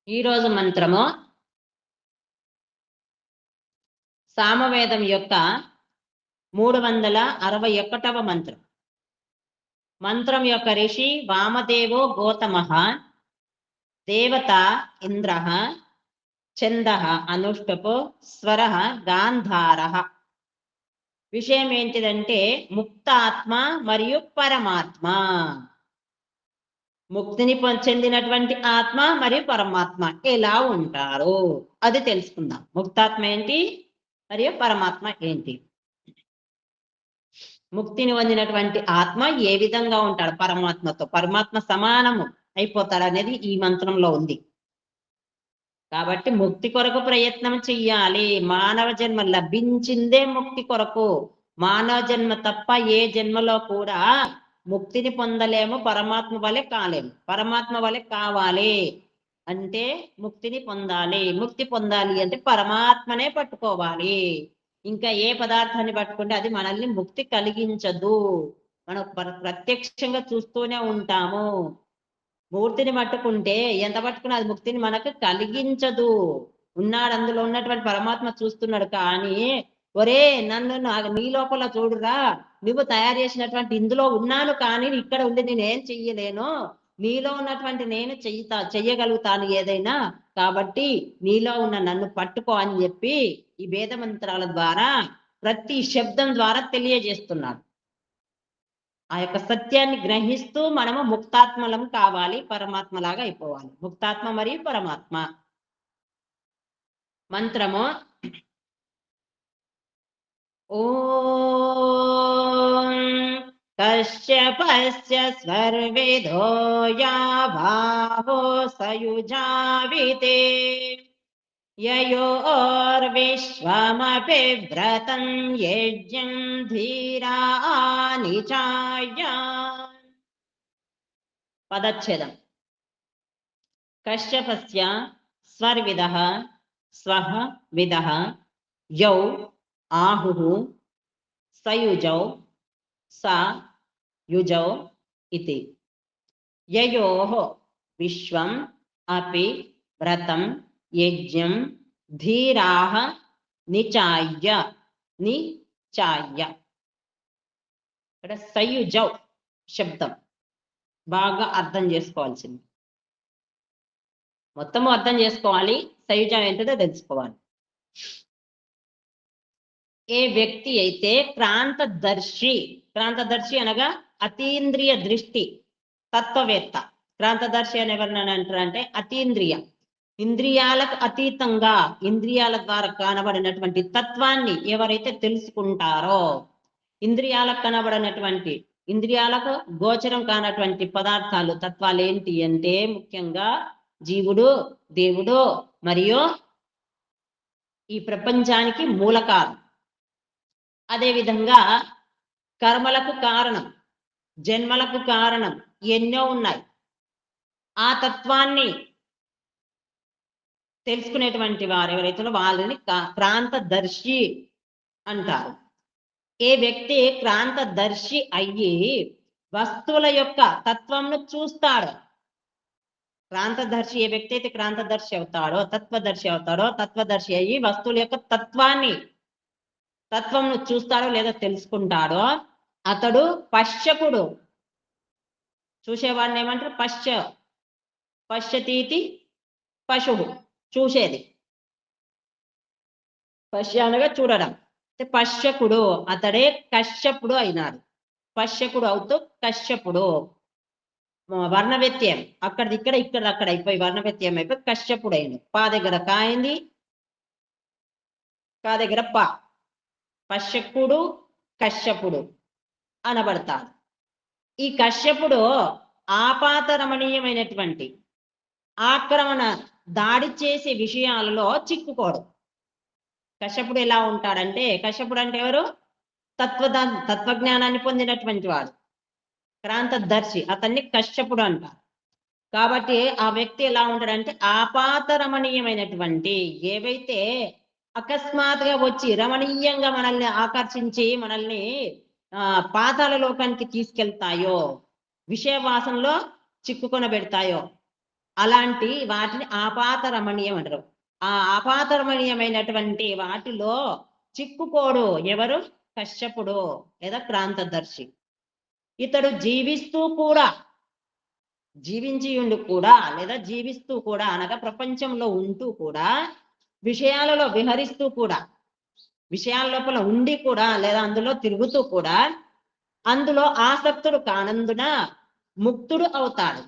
ఈరోజు మంత్రము సామవేదం యొక్క 361వ మంత్రం. మంత్రం యొక్క ఋషి వామదేవో గౌతమః, దేవత ఇంద్రః, ఛందః అనుష్టుప్, స్వరః గాంధారః. విషయం ఏంటిదంటే ముక్తాత్మ మరియు పరమాత్మ. ముక్తిని చెందినటువంటి ఆత్మ మరియు పరమాత్మ ఎలా ఉంటారు అది తెలుసుకుందాం. ముక్తాత్మ ఏంటి మరియు పరమాత్మ ఏంటి? ముక్తిని పొందినటువంటి ఆత్మ ఏ విధంగా ఉంటాడు పరమాత్మతో? పరమాత్మ సమానము అయిపోతాడు అనేది ఈ మంత్రంలో ఉంది. కాబట్టి ముక్తి కొరకు ప్రయత్నం చెయ్యాలి. మానవ జన్మ లభించిందే ముక్తి కొరకు. మానవ జన్మ తప్ప ఏ జన్మలో కూడా ముక్తిని పొందలేము, పరమాత్మ వలె కాలేము. పరమాత్మ వలె కావాలి అంటే ముక్తిని పొందాలి. ముక్తి పొందాలి అంటే పరమాత్మనే పట్టుకోవాలి. ఇంకా ఏ పదార్థాన్ని పట్టుకుంటే అది మనల్ని ముక్తి కలిగించదు. మనం ప్రత్యక్షంగా చూస్తూనే ఉంటాము. మూర్తిని పట్టుకుంటే ఎంత పట్టుకున్నా అది ముక్తిని మనకు కలిగించదు. ఉన్నాడు, అందులో ఉన్నటువంటి పరమాత్మ చూస్తున్నాడు. కానీ ఒరే నన్ను నీ లోపల చూడురా, నువ్వు తయారు చేసినటువంటి ఇందులో ఉన్నాను, కానీ ఇక్కడ ఉండి నేనేం చెయ్యలేను, నీలో ఉన్నటువంటి నేను చెయ్యగలుగుతాను ఏదైనా, కాబట్టి నీలో ఉన్న నన్ను పట్టుకో అని చెప్పి ఈ వేద మంత్రాల ద్వారా ప్రతి శబ్దం ద్వారా తెలియజేస్తున్నాడు. ఆ యొక్క సత్యాన్ని గ్రహిస్తూ మనము ముక్తాత్మలం కావాలి, పరమాత్మలాగా అయిపోవాలి. ముక్తాత్మ మరియు పరమాత్మ. మంత్రము ఓం కశ్యపస్య స్వర్వేదో యావాహో సయుజావితే యయోర్విశ్వమపి వ్రతం యజ్ఞం ధీరా నిచాయ. పదచ్ఛేదం. కశ్యపస్య స్వర్విదః స్వః విదః యౌ ఆహుః సయుజౌ స యుజౌ ఇతి. యయోః విశ్వం అపి వ్రతం యజ్ఞం ధీరాః నిచాయ. ఇక్కడ సయుజౌ శబ్దం బాగా అర్థం చేసుకోవాల్సింది. మొత్తము అర్థం చేసుకోవాలి. సయుజం ఏంటో తెలుసుకోవాలి. ఏ వ్యక్తి అయితే క్రాంతదర్శి అనగా అతీంద్రియ దృష్టి తత్వవేత్త. క్రాంతదర్శి అని ఎవరిని అంటారంటే అతీంద్రియ, ఇంద్రియాలకు అతీతంగా ఇంద్రియాల ద్వారా కనబడినటువంటి తత్వాన్ని ఎవరైతే తెలుసుకుంటారో, ఇంద్రియాలకు కనబడినటువంటి ఇంద్రియాలకు గోచరం కానటువంటి పదార్థాలు తత్వాలు ఏంటి అంటే ముఖ్యంగా జీవుడు, దేవుడు మరియు ఈ ప్రపంచానికి మూలకారం. అదేవిధంగా కర్మలకు కారణం, జన్మలకు కారణం ఎన్నో ఉన్నాయి. ఆ తత్వాన్ని తెలుసుకునేటువంటి వారు ఎవరైతే వాళ్ళని క్రాంతదర్శి అంటారు. ఏ వ్యక్తి క్రాంతదర్శి అయ్యి వస్తువుల యొక్క తత్వంను చూస్తాడు, క్రాంతదర్శి ఏ వ్యక్తి అయితే క్రాంతదర్శి అవుతాడో, తత్వదర్శి అవుతాడో, తత్వదర్శి అయ్యి వస్తువుల యొక్క తత్వంను చూస్తాడో లేదా తెలుసుకుంటాడో అతడు పశ్యకుడు. చూసేవాడిని ఏమంటారు? పశ్యతీతి పశువు, చూసేది. పశ్య అనగా చూడడం. పశ్యకుడు అతడే కశ్యపుడు అయినాడు. పశ్యకుడు అవుతూ కశ్యపుడు. వర్ణ వ్యత్యయం అక్కడిది ఇక్కడ, ఇక్కడ అక్కడ అయిపోయి వర్ణ వ్యత్యయం అయిపోయి కశ్యపుడు అయింది. పా దగ్గర కాయింది, కా దగ్గర పా. పశ్యకుడు కశ్యపుడు అనబడతాడు. ఈ కశ్యపుడు ఆపాతరమణీయమైనటువంటి ఆక్రమణ దాడి చేసే విషయాలలో చిక్కుకోడు. కశ్యపుడు ఎలా ఉంటాడంటే, కశ్యపుడు అంటే ఎవరు? తత్వజ్ఞానాన్ని పొందినటువంటి వాడు, క్రాంతదర్శి. అతన్ని కశ్యపుడు అంటారు. కాబట్టి ఆ వ్యక్తి ఎలా ఉంటాడంటే ఆపాతరమణీయమైనటువంటి ఏవైతే అకస్మాత్తుగా వచ్చి రమణీయంగా మనల్ని ఆకర్షించి మనల్ని పాతాళ లోకానికి తీసుకెళ్తాయో, విషయ వాసనలో చిక్కుకొన పెడతాయో, అలాంటి వాటిని ఆపాతరమణీయం అంటారు. ఆ ఆపాతరమణీయమైనటువంటి వాటిలో చిక్కుకోడు ఎవరు? కశ్యపుడు లేదా క్రాంతదర్శి. ఇతడు జీవించి ఉండి కూడా లేదా జీవిస్తూ కూడా అనగా ప్రపంచంలో ఉంటూ కూడా విషయాలలో విహరిస్తూ కూడా విషయాల లోపల ఉండి కూడా లేదా అందులో తిరుగుతూ కూడా అందులో ఆసక్తుడు కానందున ముక్తుడు అవుతాడు.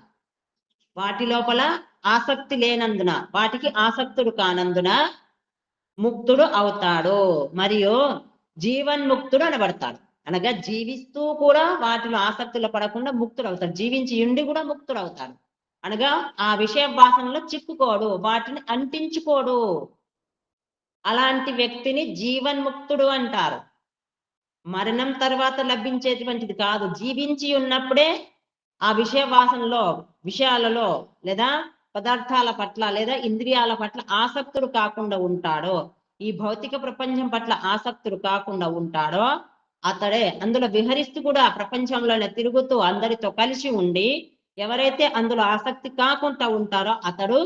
వాటి లోపల ఆసక్తి లేనందున వాటికి ఆసక్తుడు కానందున ముక్తుడు అవుతాడు. మరియు జీవన్ముక్తుడు అనబడతాడు. అనగా జీవిస్తూ కూడా వాటిలో ఆసక్తులు పడకుండా ముక్తుడు అవుతాడు. జీవించి ఉండి కూడా ముక్తుడు అవుతాడు. అనగా ఆ విషయ వాసనలో చిక్కుకోడు, వాటిని అంటించుకోడు. అలాంటి వ్యక్తిని జీవన్ముక్తుడు అంటారు. మరణం తర్వాత లభించేటువంటిది కాదు. జీవించి ఉన్నప్పుడే ఆ విషయాలలో లేదా పదార్థాల పట్ల లేదా ఇంద్రియాల పట్ల ఆసక్తుడు కాకుండా ఉంటాడో, ఈ భౌతిక ప్రపంచం పట్ల ఆసక్తుడు కాకుండా ఉంటాడో అతడే అందులో విహరిస్తూ కూడా ప్రపంచంలోనే తిరుగుతూ అందరితో కలిసి ఉండి ఎవరైతే అందులో ఆసక్తి కాకుండా ఉంటారో అతడు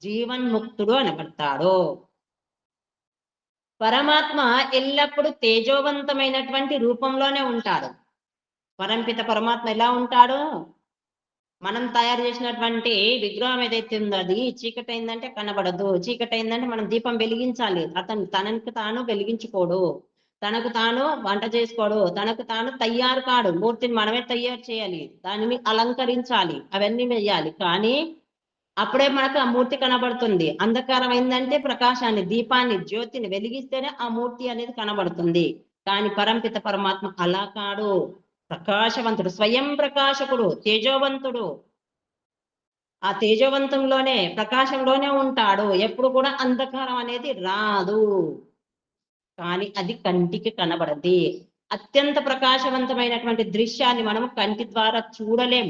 జీవన్ముక్తుడు అనబడతాడు. పరమాత్మ ఎల్లప్పుడూ తేజోవంతమైనటువంటి రూపంలోనే ఉంటాడు. పరంపిత పరమాత్మ ఎలా ఉంటాడు? మనం తయారు చేసినటువంటి విగ్రహం ఏదైతే ఉందో అది చీకటైందంటే కనబడదు. చీకటైందంటే మనం దీపం వెలిగించాలి. అతను తనకు తాను వెలిగించుకోడు, తనకు తాను వంట చేసుకోడు, తనకు తాను తయారు కాడు. మూర్తిని మనమే తయారు చేయాలి, దానిని అలంకరించాలి, అవన్నీ వేయాలి. కానీ అప్పుడే మనకు ఆ మూర్తి కనబడుతుంది. అంధకారం అయిందంటే ప్రకాశాన్ని, దీపాన్ని, జ్యోతిని వెలిగిస్తేనే ఆ మూర్తి అనేది కనబడుతుంది. కానీ పరంపిత పరమాత్మ అలా కాడు. ప్రకాశవంతుడు, స్వయం ప్రకాశకుడు, తేజోవంతుడు. ఆ తేజవంతంలోనే ప్రకాశంలోనే ఉంటాడు. ఎప్పుడు కూడా అంధకారం అనేది రాదు. కానీ అది కంటికి కనబడది. అత్యంత ప్రకాశవంతమైనటువంటి దృశ్యాన్ని మనం కంటి ద్వారా చూడలేం.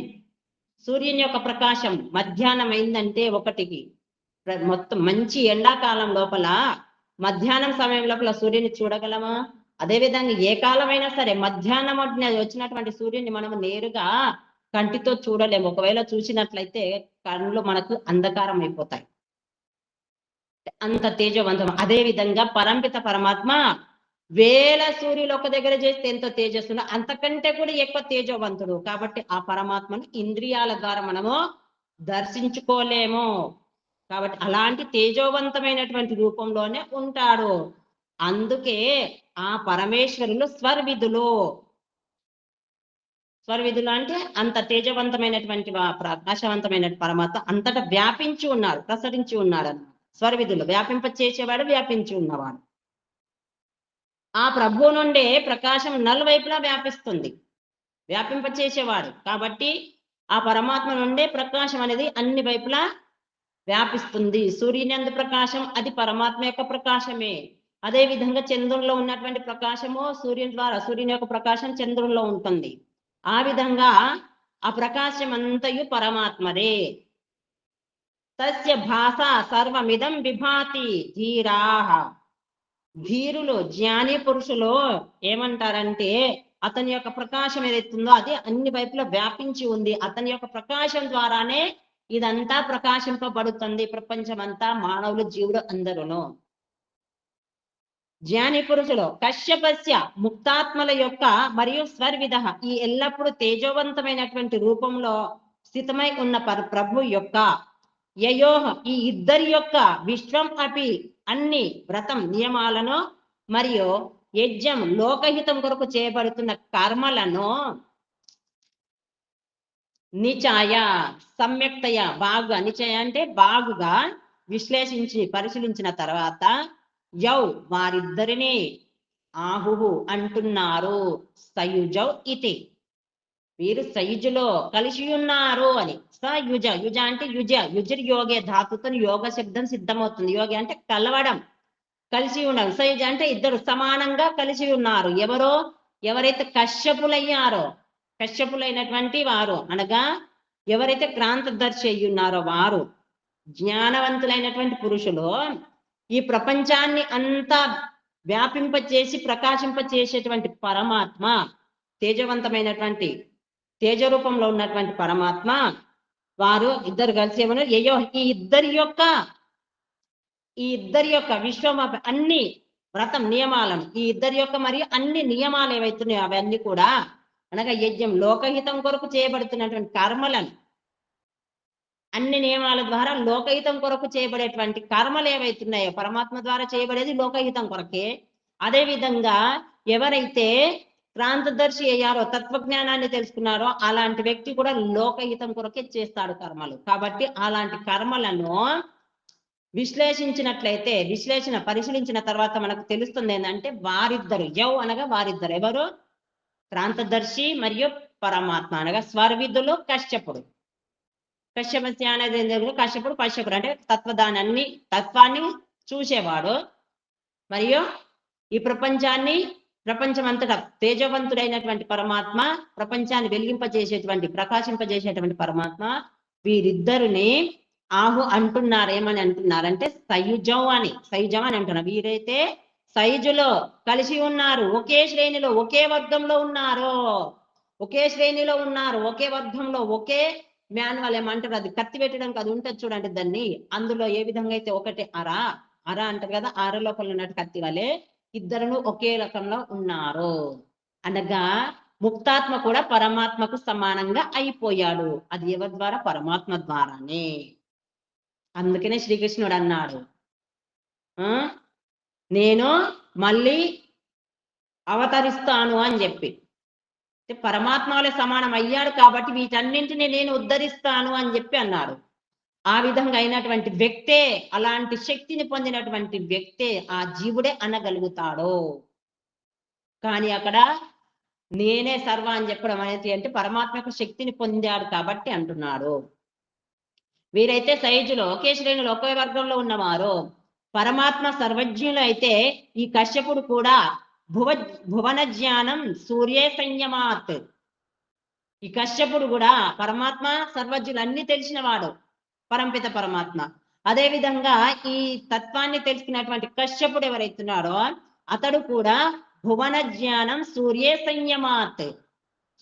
సూర్యుని యొక్క ప్రకాశం మధ్యాహ్నం అయిందంటే ఒకటికి మొత్తం మంచి ఎండాకాలం లోపల మధ్యాహ్నం సమయం లోపల సూర్యుని చూడగలమా? అదేవిధంగా ఏ కాలమైనా సరే మధ్యాహ్నం వచ్చినటువంటి సూర్యుని మనం నేరుగా కంటితో చూడలేము. ఒకవేళ చూసినట్లయితే కళ్ళు మనకు అంధకారం అయిపోతాయి. అంత తేజవంతం. అదే విధంగా పరంపిత పరమాత్మ వేల సూర్యులు ఒక దగ్గర చేస్తే ఎంతో తేజస్సును అంతకంటే కూడా ఎక్కువ తేజవంతుడు. కాబట్టి ఆ పరమాత్మను ఇంద్రియాల ద్వారా మనము దర్శించుకోలేము. కాబట్టి అలాంటి తేజోవంతమైనటువంటి రూపంలోనే ఉంటాడు. అందుకే ఆ పరమేశ్వరులు స్వర్విధులు అంటే అంత తేజవంతమైనటువంటి ప్రకాశవంతమైన పరమాత్మ అంతటా వ్యాపించి ఉన్నారు, ప్రసరించి ఉన్నాడు అన్నమాట. స్వర్విధులు వ్యాపింప చేసేవాడు, వ్యాపించి ఉన్నవాడు. ఆ ప్రభువు నుండే ప్రకాశం నలువైపులా వ్యాపిస్తుంది, వ్యాపింప చేసేవాడు. కాబట్టి ఆ పరమాత్మ నుండే ప్రకాశం అనేది అన్ని వైపులా వ్యాపిస్తుంది. సూర్యుని అందు ప్రకాశం అది పరమాత్మ యొక్క ప్రకాశమే. అదే విధంగా చంద్రునిలో ఉన్నటువంటి ప్రకాశము సూర్యుని యొక్క ప్రకాశం చంద్రునిలో ఉంటుంది. ఆ విధంగా ఆ ప్రకాశం అంతయు పరమాత్మదే. తస్య భాష సర్వమిదం విభాతి ధీరాహ. ధీరులు, జ్ఞాని పురుషులు ఏమంటారంటే అతని యొక్క ప్రకాశం ఏదైతుందో అది అన్ని వైపులా వ్యాపించి ఉంది. అతని యొక్క ప్రకాశం ద్వారానే ఇదంతా ప్రకాశింపబడుతుంది, ప్రపంచమంతా, మానవులు, జీవుడు అందరూను. జ్ఞాని పురుషులు కశ్యపస్య ముక్తాత్మల యొక్క మరియు స్వర్విధ ఈ ఎల్లప్పుడూ తేజోవంతమైనటువంటి రూపంలో స్థితమై ఉన్న ప్రభు యొక్క యయోహ ఈ ఇద్దరి యొక్క విశ్వం అపి అన్ని వ్రతం నియమాలను మరియు యజ్ఞం లోకహితం కొరకు చేయబడుతున్న కర్మలను నిచాయ సమ్యక్తయ బాగుగా, నిచయ అంటే బాగుగా విశ్లేషించి పరిశీలించిన తర్వాత యౌ వారిద్దరిని ఆహుహు అంటున్నారు సయుజౌ ఇతి, వీరు సయుజులో కలిసి ఉన్నారు అని. సయుజ, యుజ అంటే యుజిర్ యోగే ధాతుతో యోగ శబ్దం సిద్ధమవుతుంది. యోగి అంటే కలవడం, కలిసి ఉండడం. సయుజ అంటే ఇద్దరు సమానంగా కలిసి ఉన్నారు. ఎవరైతే కశ్యపులయ్యారో, కశ్యపులైనటువంటి వారు అనగా ఎవరైతే క్రాంతదర్శి అయ్యి ఉన్నారో వారు జ్ఞానవంతులైనటువంటి పురుషులు ఈ ప్రపంచాన్ని అంతా వ్యాపింపచేసి ప్రకాశింపచేసేటువంటి పరమాత్మ, తేజవంతమైనటువంటి తేజ రూపంలో ఉన్నటువంటి పరమాత్మ వారు ఇద్దరు కలిసి ఏమన్నారు, ఈ ఇద్దరి యొక్క విశ్వమ అన్ని వ్రతం నియమాలను, ఈ ఇద్దరి యొక్క మరియు అన్ని నియమాలు ఏవైతున్నాయో అవన్నీ కూడా అనగా యజ్ఞం లోకహితం కొరకు చేయబడుతున్నటువంటి కర్మలను, అన్ని నియమాల ద్వారా లోకహితం కొరకు చేయబడేటువంటి కర్మలు ఏవైతున్నాయో పరమాత్మ ద్వారా చేయబడేది లోకహితం కొరకే. అదే విధంగా ఎవరైతే క్రాంతదర్శి అయ్యారో, తత్వజ్ఞానాన్ని తెలుసుకున్నారో అలాంటి వ్యక్తి కూడా లోకహితం కొరకే చేస్తాడు కర్మలు. కాబట్టి అలాంటి కర్మలను విశ్లేషించినట్లయితే, పరిశీలించిన తర్వాత మనకు తెలుస్తుంది ఏంటంటే వారిద్దరు అనగా వారిద్దరు ఎవరు? క్రాంతదర్శి మరియు పరమాత్మ అనగా స్వర్విధులు కశ్యపుడు. కశ్యపస్య అనేది కశ్యపుడు అంటే తత్వాన్ని చూసేవాడు, మరియు ఈ ప్రపంచమంతటా తేజవంతుడైనటువంటి పరమాత్మ, ప్రపంచాన్ని వెలిగింపజేసేటువంటి ప్రకాశింపజేసేటువంటి పరమాత్మ, వీరిద్దరిని అంటున్నారు. ఏమని అంటున్నారంటే సయుజం అని అంటున్నారు. వీరైతే సైజులో కలిసి ఉన్నారు, ఒకే శ్రేణిలో ఒకే వర్గంలో ఉన్నారు, ఒకే వర్గంలో ఒకే మాన్యువల్ ఏమంటారు, అది కత్తి పెట్టడానికి అది ఉంటుంది చూడండి దాన్ని, అందులో ఏ విధంగా అయితే ఒకటి అర అంటారు కదా, అర లోపల ఉన్నట్టు కత్తి వలె ఇద్దరును ఒకే రకంలో ఉన్నారు అనగా ముక్తాత్మ కూడా పరమాత్మకు సమానంగా అయిపోయాడు. అది ఎవరి ద్వారా? పరమాత్మ ద్వారానే. అందుకనే శ్రీకృష్ణుడు అన్నాడు, నేను మళ్ళీ అవతరిస్తాను అని చెప్పి. పరమాత్మలే సమానం అయ్యాడు కాబట్టి వీటన్నింటినీ నేను ఉద్ధరిస్తాను అని చెప్పి అన్నాడు. ఆ విధంగా అయినటువంటి వ్యక్తే, అలాంటి శక్తిని పొందినటువంటి వ్యక్తే ఆ జీవుడే అనగలుగుతాడు. కానీ అక్కడ నేనే సర్వ అని చెప్పడం అనేది అంటే పరమాత్మకు శక్తిని పొందాడు కాబట్టి అంటున్నాడు. వీరైతే సైజులో ఒకే శ్రేణులు ఒకే వర్గంలో ఉన్నవారు. పరమాత్మ సర్వజ్ఞులు అయితే ఈ కశ్యపుడు కూడా భువన జ్ఞానం సూర్యే సంయమాత్. ఈ కశ్యపుడు కూడా పరమాత్మ సర్వజ్ఞులు అన్ని తెలిసిన వాడు పరంపిత పరమాత్మ. అదే విధంగా ఈ తత్వాన్ని తెలుసుకున్నటువంటి కశ్యపుడు ఎవరైతున్నాడో అతడు కూడా భువన జ్ఞానం సూర్యే సంయమాత్.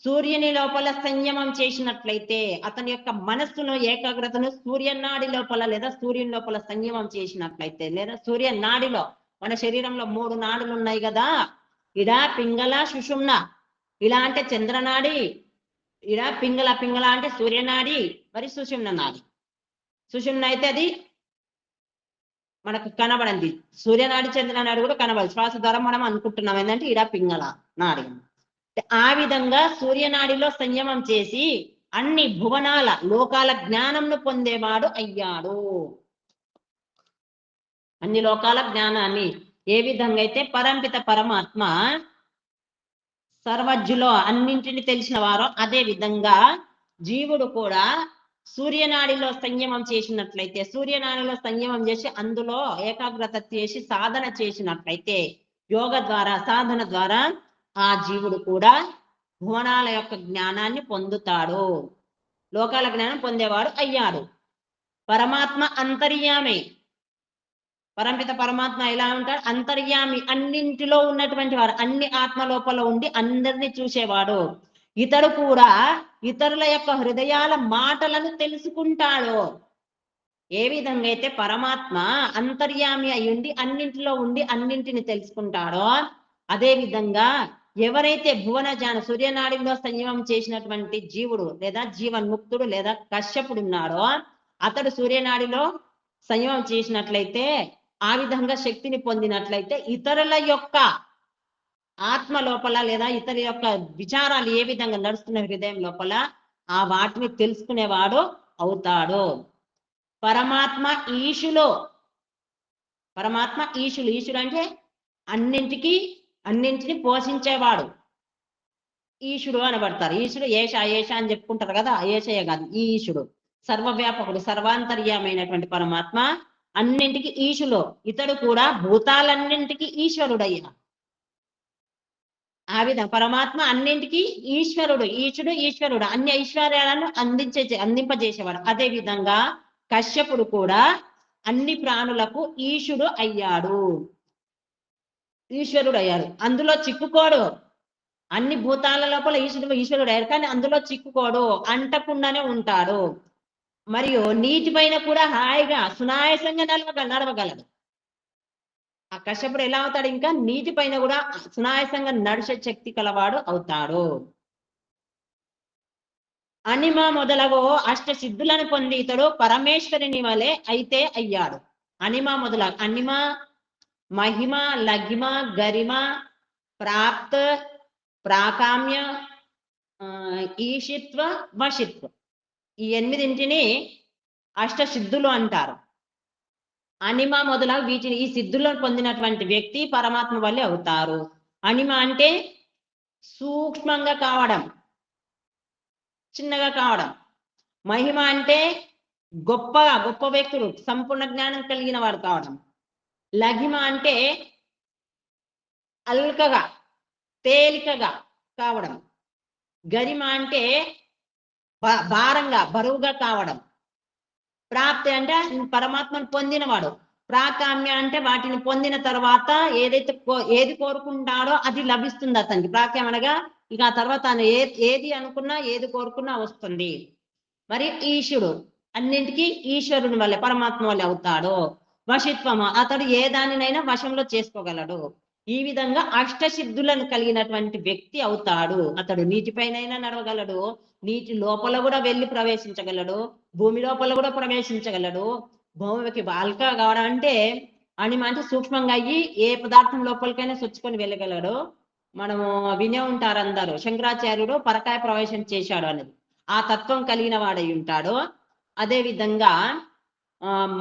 సూర్యుని లోపల సంయమం చేసినట్లయితే, అతని యొక్క మనస్సును ఏకాగ్రతను సూర్యనాడి లోపల లేదా సూర్యుని లోపల సంయమం చేసినట్లయితే, లేదా సూర్యనాడిలో, మన శరీరంలో 3 నాడులు ఉన్నాయి కదా, ఇడా పింగళ సుషుమ్న. ఇలా అంటే చంద్రనాడి, ఇడా పింగళ అంటే సూర్యనాడి, మరి సుషుమ్న నాడి. సుషుమ్న అయితే అది మనకు కనబడింది, సూర్యనాడి చంద్రనాడి కూడా కనబడదు, శ్వాస ద్వారా మనం అనుకుంటున్నాం ఏంటంటే ఇడా పింగళ నాడి. ఆ విధంగా సూర్యనాడిలో సంయమం చేసి అన్ని భువనాల లోకాల జ్ఞానంను పొందేవాడు అయ్యాడు. అన్ని లోకాల జ్ఞానాన్ని ఏ విధంగా అయితే పరంపిత పరమాత్మ సర్వజ్ఞులో అన్నింటిని తెలిసిన వారో, అదే విధంగా జీవుడు కూడా సూర్యనాడిలో సంయమం చేసినట్లయితే, సూర్యనాడిలో సంయమం చేసి అందులో ఏకాగ్రత చేసి సాధన చేసినట్లయితే, యోగ ద్వారా సాధన ద్వారా ఆ జీవుడు కూడా భువనాల యొక్క జ్ఞానాన్ని పొందుతాడు, లోకాల జ్ఞానం పొందేవాడు అయ్యాడు. పరమాత్మ అంతర్యామి. పరంపిత పరమాత్మ ఎలా ఉంటాడు? అంతర్యామి, అన్నింటిలో ఉన్నటువంటి వాడు, అన్ని ఆత్మ లోపల ఉండి అందరినీ చూసేవాడు. ఇతడు కూడా ఇతరుల యొక్క హృదయాల మాటలను తెలుసుకుంటాడు. ఏ విధంగా అయితే పరమాత్మ అంతర్యామి అయి ఉండి అన్నింటిలో ఉండి అన్నింటిని తెలుసుకుంటాడో, అదే విధంగా ఎవరైతే భువన జ్ఞాన సూర్యనాడిలో సంయమం చేసినటువంటి జీవుడు లేదా జీవన్ముక్తుడు లేదా కశ్యపుడు ఉన్నాడో, అతడు సూర్యనాడిలో సంయమం చేసినట్లయితే, ఆ విధంగా శక్తిని పొందినట్లయితే ఇతరుల యొక్క ఆత్మ లోపల లేదా ఇతర యొక్క విచారాలు ఏ విధంగా నడుస్తున్న హృదయం లోపల ఆ వాటిని తెలుసుకునేవాడు అవుతాడు. పరమాత్మ ఈశుడు అంటే అన్నింటిని పోషించేవాడు ఈశుడు అనబడతారు. ఈశుడు ఏష అని చెప్పుకుంటారు కదా, ఏషయ్య కాదు, ఈ ఈశుడు సర్వవ్యాపకుడు, సర్వాంతర్యమైనటువంటి పరమాత్మ అన్నింటికి ఈశులో. ఇతడు కూడా భూతాలన్నింటికి ఈశ్వరుడయ్యా. ఆ విధంగా పరమాత్మ అన్నింటికి ఈశ్వరుడు, ఈశ్వరుడు అన్ని ఐశ్వర్యాలను అందింపజేసేవాడు. అదే విధంగా కశ్యపుడు కూడా అన్ని ప్రాణులకు ఈశుడు అయ్యాడు, ఈశ్వరుడు అయ్యాడు. అందులో చిక్కుకోడు. అన్ని భూతాల లోపల ఈశ్వరుడు అయ్యాడు, కానీ అందులో చిక్కుకోడు, అంటకుండానే ఉంటాడు. మరియు నీటిపైన కూడా హాయిగా సునాయాసంగా నడవగలడు. ఆ కశ్యపుడు ఎలా అవుతాడు? ఇంకా నీటిపైన కూడా సునాయాసంగా నడిచే శక్తి కలవాడు అవుతాడు. అనిమ మొదలగు అష్ట సిద్ధులను పొంది ఇతడు పరమేశ్వరుని వలె అయితే అయ్యాడు. అనిమ మహిమ, లఘిమ, గరిమ, ప్రాప్త, ప్రాకామ్య, ఈషిత్వ, వశిత్వ, ఈ 8 అష్ట సిద్ధులు అంటారు. అనిమ మొదలగు వీటిని ఈ సిద్ధులను పొందినటువంటి వ్యక్తి పరమాత్మ వల్లే అవుతారు. అనిమ అంటే సూక్ష్మంగా కావడం, చిన్నగా కావడం. మహిమ అంటే గొప్ప వ్యక్తులు, సంపూర్ణ జ్ఞానం కలిగిన వారు కావడం. లఘిమ అంటే అల్కగా, తేలికగా కావడం. గరిమ అంటే భారంగా, బరువుగా కావడం. ప్రాప్తి అంటే పరమాత్మను పొందినవాడు. ప్రాకామ్య అంటే వాటిని పొందిన తర్వాత ఏది కోరుకుంటాడో అది లభిస్తుంది అతనికి. ప్రాకామ్యం అనగా ఇక ఆ తర్వాత ఏది అనుకున్నా, ఏది కోరుకున్నా వస్తుంది. మరి ఈశుడు అన్నింటికీ ఈశ్వరుని వల్లే, పరమాత్మ వల్లే అవుతాడు. వశిత్వము, అతడు ఏ దానినైనా వశంలో చేసుకోగలడు. ఈ విధంగా అష్టసిద్ధులను కలిగినటువంటి వ్యక్తి అవుతాడు. అతడు నీటిపైనైనా నడవగలడు, నీటి లోపల కూడా వెళ్ళి ప్రవేశించగలడు, భూమి లోపల కూడా ప్రవేశించగలడు. భూమికి బాల్కా కావడం అంటే అనిమ అంటే సూక్ష్మంగా అయ్యి ఏ పదార్థం లోపలికైనా చొచ్చుకొని వెళ్ళగలడు. మనము వినే ఉంటారు అందరూ, శంకరాచార్యుడు పరకాయ ప్రవేశం చేశాడు అనేది. ఆ తత్వం కలిగిన వాడై ఉంటాడు. అదే విధంగా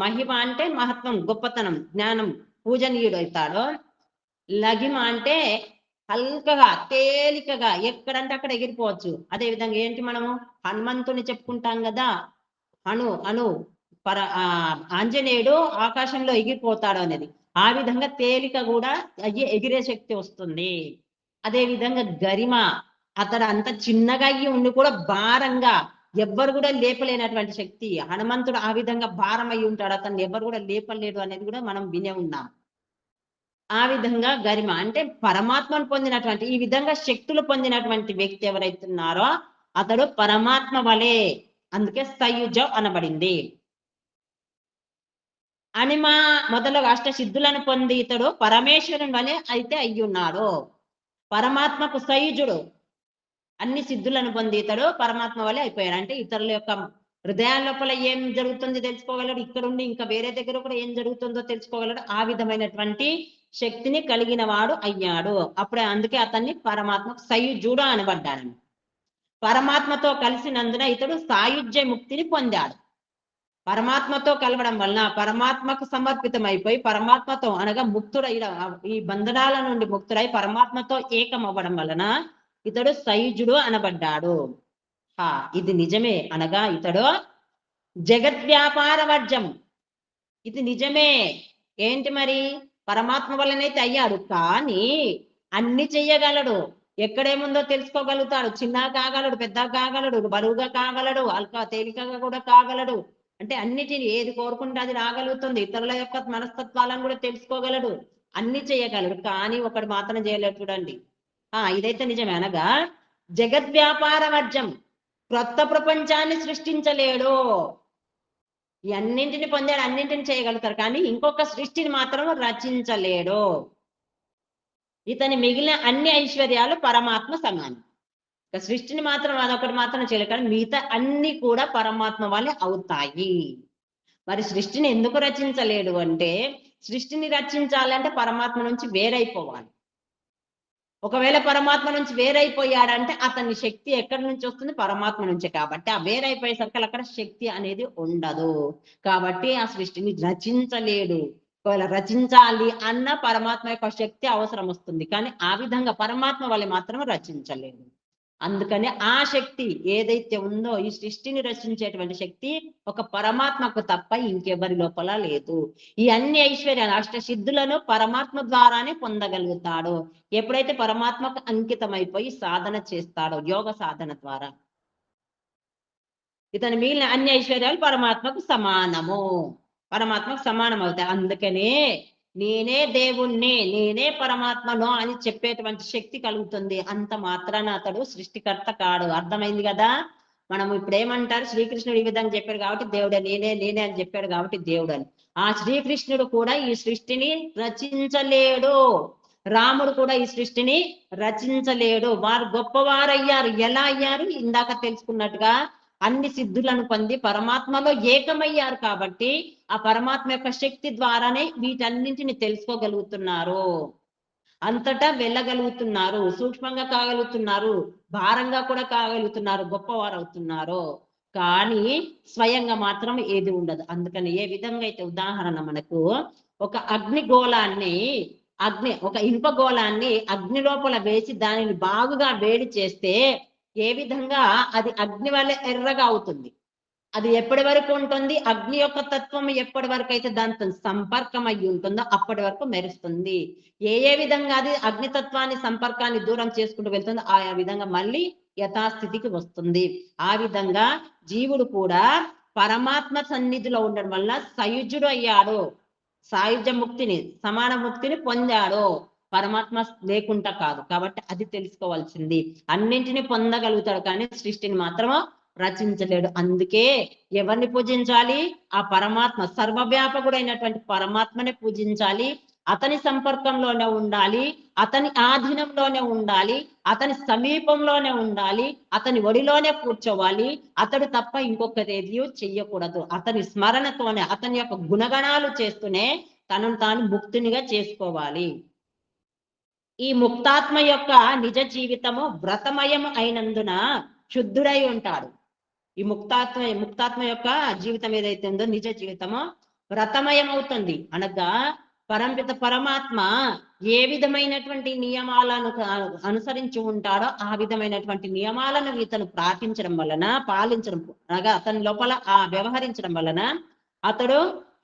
మహిమ అంటే మహత్వం, గొప్పతనం, జ్ఞానం, పూజనీయుడు అవుతాడు. లఘిమ అంటే హల్కగా, తేలికగా ఎక్కడంటే అక్కడ ఎగిరిపోవచ్చు. అదే విధంగా ఏంటి, మనము హనుమంతుని చెప్పుకుంటాం కదా, అను ఆంజనేయుడు ఆకాశంలో ఎగిరిపోతాడు అనేది. ఆ విధంగా తేలిక కూడా ఎగిరే శక్తి వస్తుంది. అదే విధంగా గరిమ, అతడు అంత చిన్నగా అయ్యి ఉండి కూడా భారంగా ఎవ్వరు కూడా లేపలేనటువంటి శక్తి. హనుమంతుడు ఆ విధంగా భారం అయి ఉంటాడు, అతన్ని ఎవరు కూడా లేపలేడు అనేది కూడా మనం వినే ఉన్నాం. ఆ విధంగా గరిమ అంటే పరమాత్మను పొందినటువంటి, ఈ విధంగా శక్తులు పొందినటువంటి వ్యక్తి ఎవరైతున్నారో అతడు పరమాత్మ వలె, అందుకే సయుజ అనబడింది. అనిమ మొదలగు అష్ట సిద్ధులను పొంది ఇతడు పరమేశ్వరుని వలె అయితే అయ్యున్నాడు. పరమాత్మకు సయుజుడు, అన్ని సిద్ధులను పొంది ఇతడు పరమాత్మ వలె అయిపోయాడు. అంటే ఇతరుల యొక్క హృదయాల లోపల ఏం జరుగుతుందో తెలుసుకోగలడు, ఇక్కడ ఉండి ఇంకా వేరే దగ్గర కూడా ఏం జరుగుతుందో తెలుసుకోగలడు. ఆ విధమైనటువంటి శక్తిని కలిగిన వాడు అయ్యాడు. అప్పుడే అందుకే అతన్ని పరమాత్మ సయుజుడు అనబడ్డాడు. పరమాత్మతో కలిసినందున ఇతడు సాయుజ్య ముక్తిని పొందాడు. పరమాత్మతో కలవడం వలన పరమాత్మకు సమర్పితమైపోయి పరమాత్మతో అనగా ముక్తుడై, ఈ బంధనాల నుండి ముక్తుడై పరమాత్మతో ఏకం అవ్వడం వలన ఇతడు సయుజుడు అనబడ్డాడు. ఇది నిజమే అనగా ఇతడు జగద్వ్యాపార వర్జం. ఇది నిజమే. ఏంటి మరి, పరమాత్మ వల్లనైతే అయ్యాడు, కానీ అన్ని చెయ్యగలడు. ఎక్కడేముందో తెలుసుకోగలుగుతాడు. చిన్నగా కాగలడు, పెద్దగా కాగలడు, బరువుగా కాగలడు, తేలికగా కూడా కాగలడు. అంటే అన్నిటిని ఏది కోరుకుంటే అది రాగలుగుతుంది. ఇతరుల యొక్క మనస్తత్వాలను కూడా తెలుసుకోగలడు, అన్ని చేయగలడు. కానీ ఒకటి మాత్రం చేయలేడు. చూడండి, ఇదైతే నిజమే అనగా జగద్వ్యాపార వర్జం, క్రొత్త ప్రపంచాన్ని సృష్టించలేడు. ఈ అన్నింటిని పొందాడు, అన్నింటిని చేయగలుగుతారు, కానీ ఇంకొక సృష్టిని మాత్రం రచించలేడు. ఇతని మిగిలిన అన్ని ఐశ్వర్యాలు పరమాత్మ సమానం. సృష్టిని మాత్రం అదొకటి మాత్రం చేయలేదు, కానీ మిగతా అన్ని కూడా పరమాత్మ వల్లే అవుతాయి. మరి సృష్టిని ఎందుకు రచించలేడు అంటే, సృష్టిని రచించాలంటే పరమాత్మ నుంచి వేరైపోవాలి. ఒకవేళ పరమాత్మ నుంచి వేరైపోయాడంటే అతని శక్తి ఎక్కడి నుంచి వస్తుంది? పరమాత్మ నుంచే. కాబట్టి ఆ వేరైపోయేసరికి అక్కడ శక్తి అనేది ఉండదు. కాబట్టి ఆ సృష్టిని రచించలేడు. ఒకవేళ రచించాలి అన్న పరమాత్మ యొక్క శక్తి అవసరం వస్తుంది, కానీ ఆ విధంగా పరమాత్మ వల్ల మాత్రం రచించలేడు. అందుకని ఆ శక్తి ఏదైతే ఉందో, ఈ సృష్టిని రచించేటువంటి శక్తి ఒక పరమాత్మకు తప్ప ఇంకెవరి లోపల లేదు. ఈ అన్ని ఐశ్వర్యాలు, అష్టసిద్ధులను పరమాత్మ ద్వారానే పొందగలుగుతాడు. ఎప్పుడైతే పరమాత్మకు అంకితమైపోయి సాధన చేస్తాడో, యోగ సాధన ద్వారా. ఇతని మిగిలిన అన్ని ఐశ్వర్యాలు పరమాత్మకు సమానము, పరమాత్మకు సమానం అవుతాయి. అందుకనే నేనే దేవుణ్ణి, నేనే పరమాత్మను అని చెప్పేటువంటి శక్తి కలుగుతుంది. అంత మాత్రాన అతడు సృష్టికర్త కాడు. అర్థమైంది కదా? మనం ఇప్పుడు ఏమంటారు, శ్రీకృష్ణుడు ఈ విధంగా చెప్పాడు కాబట్టి దేవుడే, నేనే నేనే అని చెప్పాడు కాబట్టి దేవుడు అని. ఆ శ్రీకృష్ణుడు కూడా ఈ సృష్టిని రచించలేడు, రాముడు కూడా ఈ సృష్టిని రచించలేడు. వారు గొప్పవారయ్యారు. ఎలా అయ్యారు? ఇందాక తెలుసుకున్నట్టుగా అన్ని సిద్ధులను పొంది పరమాత్మలో ఏకమయ్యారు కాబట్టి ఆ పరమాత్మ యొక్క శక్తి ద్వారానే వీటన్నింటిని తెలుసుకోగలుగుతున్నారు, అంతటా వెళ్ళగలుగుతున్నారు, సూక్ష్మంగా కాగలుగుతున్నారు, భారంగా కూడా కాగలుగుతున్నారు, గొప్పవారు అవుతున్నారు. కానీ స్వయంగా మాత్రం ఏది ఉండదు. అందుకని ఏ విధంగా అయితే ఉదాహరణ మనకు ఒక అగ్నిగోళాన్ని ఒక ఇనుప గోళాన్ని అగ్ని లోపల వేసి దానిని బాగుగా వేడి చేస్తే ఏ విధంగా అది అగ్ని వల్ల ఎర్రగా అవుతుంది. అది ఎప్పటి వరకు ఉంటుంది? అగ్ని యొక్క తత్వం ఎప్పటి వరకు అయితే దాంతో సంపర్కం అయ్యి ఉంటుందో అప్పటి వరకు మెరుస్తుంది. ఏ విధంగా అది అగ్నితత్వాన్ని సంపర్కాన్ని దూరం చేసుకుంటూ వెళ్తుందో ఆ విధంగా మళ్ళీ యథాస్థితికి వస్తుంది. ఆ విధంగా జీవుడు కూడా పరమాత్మ సన్నిధిలో ఉండడం వల్ల సయుజుడు అయ్యాడు, సాయుధ్య ముక్తిని, సమాన ముక్తిని పొందాడు, పరమాత్మ లేకుండా కాదు. కాబట్టి అది తెలుసుకోవాల్సింది. అన్నింటినీ పొందగలుగుతాడు కానీ సృష్టిని మాత్రం రచించలేడు. అందుకే ఎవరిని పూజించాలి? ఆ పరమాత్మ, సర్వవ్యాపకుడైనటువంటి పరమాత్మని పూజించాలి. అతని సంపర్కంలోనే ఉండాలి, అతని ఆధీనంలోనే ఉండాలి, అతని సమీపంలోనే ఉండాలి, అతని ఒడిలోనే కూర్చోవాలి. అతడు తప్ప ఇంకొకటి ఏది చెయ్యకూడదు. అతని స్మరణతోనే, అతని యొక్క గుణగణాలు చేస్తూనే తనను తాను ముక్తునిగా చేసుకోవాలి. ఈ ముక్తాత్మ యొక్క నిజ జీవితము వ్రతమయం అయినందున శుద్ధుడై ఉంటాడు. ఈ ముక్తాత్మ యొక్క జీవితం ఏదైతే ఉందో నిజ జీవితమో వ్రతమయం అవుతుంది. అనగా పరంపిత పరమాత్మ ఏ విధమైనటువంటి నియమాలను అనుసరించి ఉంటాడో ఆ విధమైనటువంటి నియమాలను ఇతను పాలించడం అనగా అతని లోపల వ్యవహరించడం వలన అతడు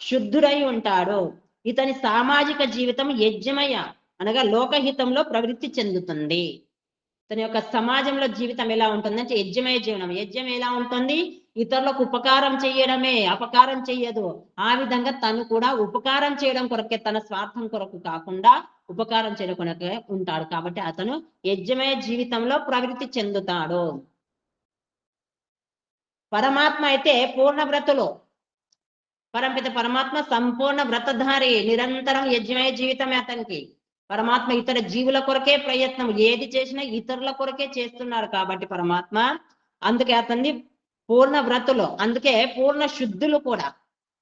శుద్ధుడై ఉంటాడు. ఇతని సామాజిక జీవితం యజ్ఞమయ అనగా లోకహితంలో ప్రవృత్తి చెందుతుంది. తన యొక్క సమాజంలో జీవితం ఎలా ఉంటుందంటే యజ్ఞమయ జీవనం. యజ్ఞం ఎలా ఉంటుంది? ఇతరులకు ఉపకారం చేయడమే, అపకారం చెయ్యదు. ఆ విధంగా తను కూడా ఉపకారం చేయడం కొరకే, తన స్వార్థం కొరకు కాకుండా ఉపకారం చేయడం కొరకే ఉంటాడు. కాబట్టి అతను యజ్ఞమయ జీవితంలో ప్రవృత్తి చెందుతాడు. పరమాత్మ అయితే పూర్ణ వ్రతులు, పరంపిత పరమాత్మ సంపూర్ణ వ్రతధారి, నిరంతరం యజ్ఞమయ జీవితమే అతనికి. పరమాత్మ ఇతర జీవుల కొరకే ప్రయత్నం, ఏది చేసినా ఇతరుల కొరకే చేస్తున్నారు కాబట్టి పరమాత్మ, అందుకే అతన్ని పూర్ణ వ్రతులు, అందుకే పూర్ణ శుద్ధులు కూడా.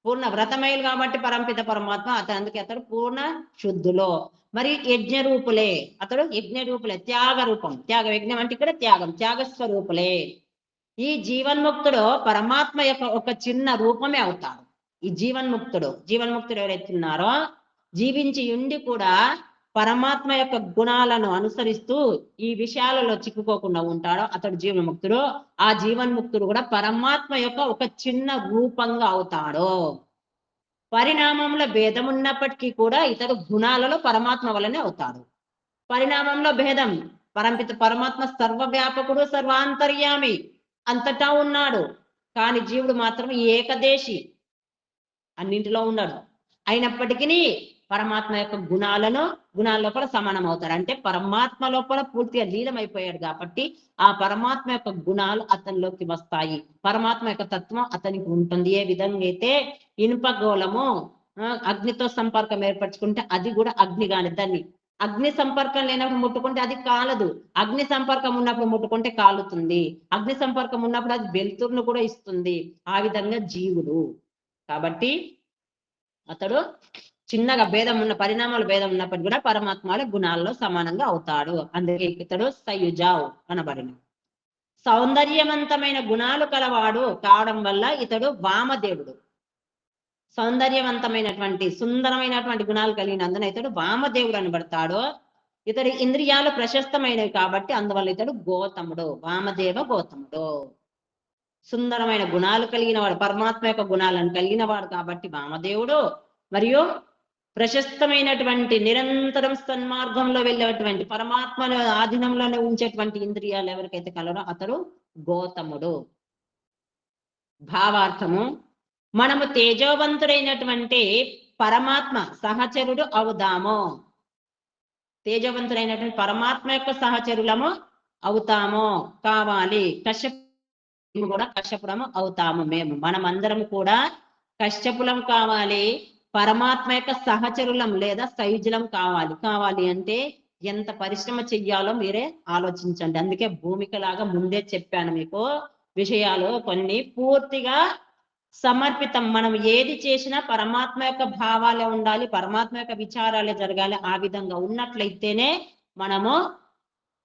పూర్ణ వ్రతమయులు కాబట్టి పరంపిత పరమాత్మ అందుకే అతడు పూర్ణ శుద్ధులు. మరి యజ్ఞ రూపులే, అతడు యజ్ఞ రూపులే, త్యాగ రూపం. త్యాగ యజ్ఞం అంటే ఇక్కడ త్యాగం, త్యాగస్వరూపులే. ఈ జీవన్ముక్తుడు పరమాత్మ యొక్క ఒక చిన్న రూపమే అవుతాడు. ఈ జీవన్ముక్తుడు ఎవరైతే ఉన్నారో జీవించి ఉండి కూడా పరమాత్మ యొక్క గుణాలను అనుసరిస్తూ ఈ విషయాలలో చిక్కుకోకుండా ఉంటాడో అతడు జీవన్ముక్తుడు. ఆ జీవన్ముక్తుడు కూడా పరమాత్మ యొక్క ఒక చిన్న రూపంగా అవుతాడు. పరిణామంలో భేదం ఉన్నప్పటికీ కూడా ఇతడు గుణాలలో పరమాత్మ వల్లనే అవుతాడు. పరిణామంలో భేదం, పరంపిత పరమాత్మ సర్వవ్యాపకుడు, సర్వాంతర్యామి, అంతటా ఉన్నాడు. కానీ జీవుడు మాత్రం ఏకదేశి, అన్నింటిలో ఉన్నాడు. అయినప్పటికీ పరమాత్మ యొక్క గుణాల లోపల సమానం అవుతాడు. అంటే పరమాత్మ లోపల పూర్తిగా లీనమైపోయాడు కాబట్టి ఆ పరమాత్మ యొక్క గుణాలు అతనిలోకి వస్తాయి, పరమాత్మ యొక్క తత్వం అతనికి ఉంటుంది. ఏ విధంగా అయితే ఇనుప గోళము అగ్నితో సంపర్కం ఏర్పరచుకుంటే అది కూడా అగ్ని కాని, దాన్ని అగ్ని సంపర్కం లేనప్పుడు ముట్టుకుంటే అది కాలదు, అగ్ని సంపర్కం ఉన్నప్పుడు ముట్టుకుంటే కాలుతుంది, అగ్ని సంపర్కం ఉన్నప్పుడు అది వెలుతురును కూడా ఇస్తుంది. ఆ విధంగా జీవుడు. కాబట్టి అతడు చిన్నగా పరిణామాల భేదం ఉన్నప్పటికీ కూడా పరమాత్మల గుణాల్లో సమానంగా అవుతాడు. అందుకే ఇతడు సయుజావ్ అనబడిన. సౌందర్యవంతమైన గుణాలు కలవాడు కావడం వల్ల ఇతడు వామదేవుడు. సౌందర్యవంతమైనటువంటి సుందరమైనటువంటి గుణాలు కలిగినందున ఇతడు వామదేవుడు అనబడతాడు. ఇతడి ఇంద్రియాలు ప్రశస్తమైనవి కాబట్టి అందువల్ల ఇతడు గౌతముడు, వామదేవ గౌతముడు. సుందరమైన గుణాలు కలిగిన వాడు, పరమాత్మ యొక్క గుణాలను కలిగిన వాడు కాబట్టి వామదేవుడు. మరియు ప్రశస్తమైనటువంటి నిరంతరం సన్మార్గంలో వెళ్ళేటువంటి పరమాత్మను ఆధీనంలోనే ఉంచేటువంటి ఇంద్రియాలు ఎవరికైతే కలరో అతడు గౌతముడు. భావార్థము, మనము తేజోవంతుడైనటువంటి పరమాత్మ సహచరుడు అవుదాము. తేజవంతుడైనటువంటి పరమాత్మ యొక్క సహచరులము అవుతాము కావాలి. కశ్యప కూడా కశ్యపులం అవుతాము. మనమందరం కూడా కశ్యపులం కావాలి, పరమాత్మ యొక్క సహచరులం లేదా సయుజులం కావాలి అంటే ఎంత పరిశ్రమ చెయ్యాలో మీరే ఆలోచించండి. అందుకే భూమికలాగా ముందే చెప్పాను మీకు విషయాలు కొన్ని పూర్తిగా సమర్పితం. మనం ఏది చేసినా పరమాత్మ యొక్క భావాలే ఉండాలి, పరమాత్మ యొక్క విచారాలే జరగాలి. ఆ విధంగా ఉన్నట్లయితేనే మనము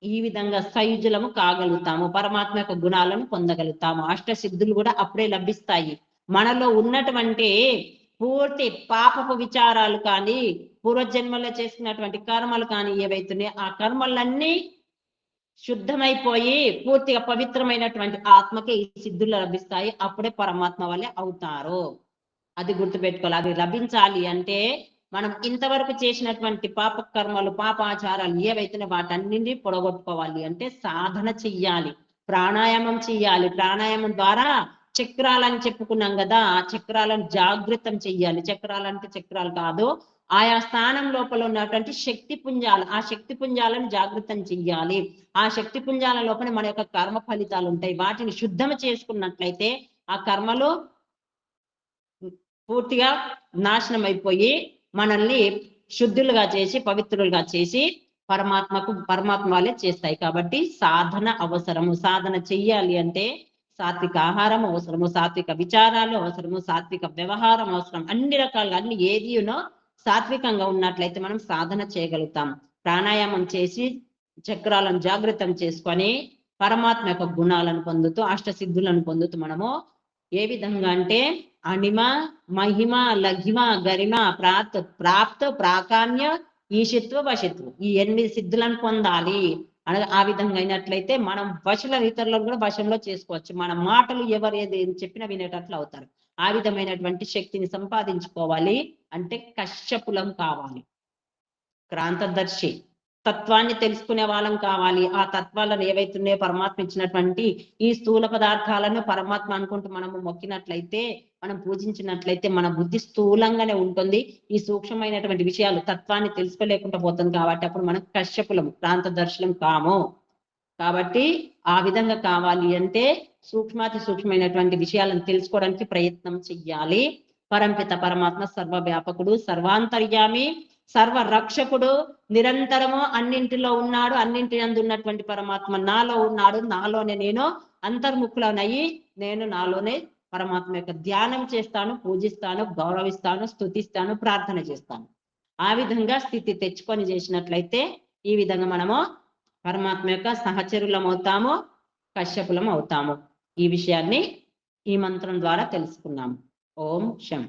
ఈ విధంగా సయుజులము కాగలుగుతాము, పరమాత్మ యొక్క గుణాలను పొందగలుగుతాము. అష్టసిద్ధులు కూడా అప్పుడే లభిస్తాయి. మనలో ఉన్నటువంటి పూర్తి పాపపు విచారాలు కానీ, పూర్వజన్మలో చేసినటువంటి కర్మలు కానీ ఏవైతున్నాయో ఆ కర్మలన్నీ శుద్ధమైపోయి పూర్తిగా పవిత్రమైనటువంటి ఆత్మకి ఈ సిద్ధులు లభిస్తాయి. అప్పుడే పరమాత్మ వల్లే అవుతారు. అది గుర్తుపెట్టుకోవాలి. అది లభించాలి అంటే మనం ఇంతవరకు చేసినటువంటి పాప కర్మలు, పాపాచారాలు ఏవైతే వాటన్నింటినీ పొడగొట్టుకోవాలి అంటే సాధన చెయ్యాలి, ప్రాణాయామం చెయ్యాలి. ప్రాణాయామం ద్వారా చక్రాలని చెప్పుకున్నాం కదా, ఆ చక్రాలను జాగృతం చెయ్యాలి. చక్రాలంటే చక్రాలు కాదు, ఆయా స్థానం లోపల ఉన్నటువంటి శక్తి పుంజాలు, ఆ శక్తి పుంజాలను జాగృతం చెయ్యాలి. ఆ శక్తి పుంజాల లోపల మన యొక్క కర్మ ఫలితాలు ఉంటాయి. వాటిని శుద్ధం చేసుకున్నట్లయితే ఆ కర్మలు పూర్తిగా నాశనం అయిపోయి మనల్ని శుద్ధులుగా చేసి పవిత్రులుగా చేసి పరమాత్మ వాళ్ళే చేస్తాయి. కాబట్టి సాధన అవసరము. సాధన చెయ్యాలి అంటే సాత్విక ఆహారం అవసరము, సాత్విక విచారాలు అవసరము, సాత్విక వ్యవహారం అవసరం. అన్ని రకాలుగా అన్ని ఏదినో సాత్వికంగా ఉన్నట్లయితే మనం సాధన చేయగలుగుతాం. ప్రాణాయామం చేసి చక్రాలను జాగృతం చేసుకొని పరమాత్మ యొక్క గుణాలను పొందుతూ అష్టసిద్ధులను పొందుతూ మనము ఏ విధంగా అంటే అణిమ, మహిమ, లఘిమ, గరిమ, ప్రాప్త, ప్రాకామ్య, ఈశిత్వ, వశిత్వం, ఈ 8 సిద్ధులను పొందాలి. అనగా ఆ విధంగా అయినట్లయితే మనం ఇతరులను కూడా వశంలో చేసుకోవచ్చు. మన మాటలు ఎవరు ఏది చెప్పినా వినేటట్లు అవుతారు. ఆ విధమైనటువంటి శక్తిని సంపాదించుకోవాలి అంటే కశ్యపులం కావాలి, క్రాంతదర్శి తత్వాన్ని తెలుసుకునే వాళ్ళం కావాలి. ఆ తత్వాలను ఏవైతున్నాయో పరమాత్మ ఇచ్చినటువంటి ఈ స్థూల పదార్థాలను పరమాత్మ అనుకుంటూ మనము మొక్కినట్లయితే, మనం పూజించినట్లయితే మన బుద్ధి స్థూలంగానే ఉంటుంది. ఈ సూక్ష్మమైనటువంటి విషయాలు తత్వాన్ని తెలుసుకోలేకుండా పోతుంది. కాబట్టి అప్పుడు మనం కశ్యపులం, క్రాంతదర్శనం కాము. కాబట్టి ఆ విధంగా కావాలి అంటే సూక్ష్మాతి సూక్ష్మమైనటువంటి విషయాలను తెలుసుకోవడానికి ప్రయత్నం చెయ్యాలి. పరంపిత పరమాత్మ సర్వవ్యాపకుడు, సర్వాంతర్యామి, సర్వరక్షకుడు, నిరంతరము అన్నింటిలో ఉన్నాడు. అన్నింటి యందు ఉన్నటువంటి పరమాత్మ నాలో ఉన్నాడు. నాలోనే నేను అంతర్ముఖులనయ్యి నేను నాలోనే పరమాత్మ యొక్క ధ్యానం చేస్తాను, పూజిస్తాను, గౌరవిస్తాను, స్తుతిస్తాను, ప్రార్థన చేస్తాను. ఆ విధంగా స్థితి తెచ్చుకొని చేసినట్లయితే ఈ విధంగా మనము పరమాత్మ యొక్క సహచరులం అవుతాము, కశ్యపులం అవుతాము. ఈ విషయాన్ని ఈ మంత్రం ద్వారా తెలుసుకున్నాము. ఓం శం.